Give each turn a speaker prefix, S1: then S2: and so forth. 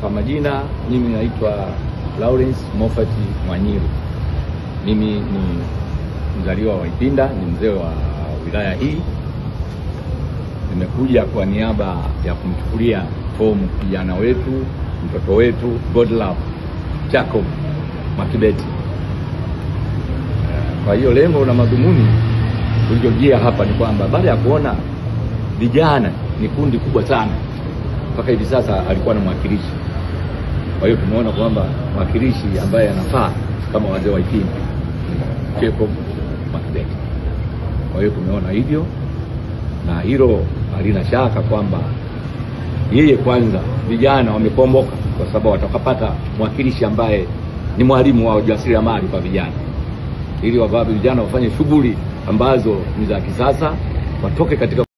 S1: Kwa majina mimi naitwa Lawrence Moffat Mwanyiru. Mimi ni mzaliwa wa Ipinda, ni mzee wa wilaya hii. Nimekuja kwa niaba ya kumchukulia fomu kijana wetu, mtoto wetu Godlove Jacob Mwakibete. Kwa hiyo lengo na madhumuni tuliojia hapa ni kwamba baada ya kuona vijana ni kundi kubwa sana, mpaka hivi sasa alikuwa na mwakilishi. Kwa hiyo tumeona kwamba mwakilishi ambaye anafaa kama wazee wa Ipinda Jacob Mwakibete. Kwa hiyo tumeona hivyo, na hilo halina shaka kwamba yeye kwanza vijana wamekomboka, kwa sababu watakapata mwakilishi ambaye ni mwalimu wa ujasiriamali kwa vijana, ili vijana wafanye shughuli ambazo ni za kisasa, watoke katika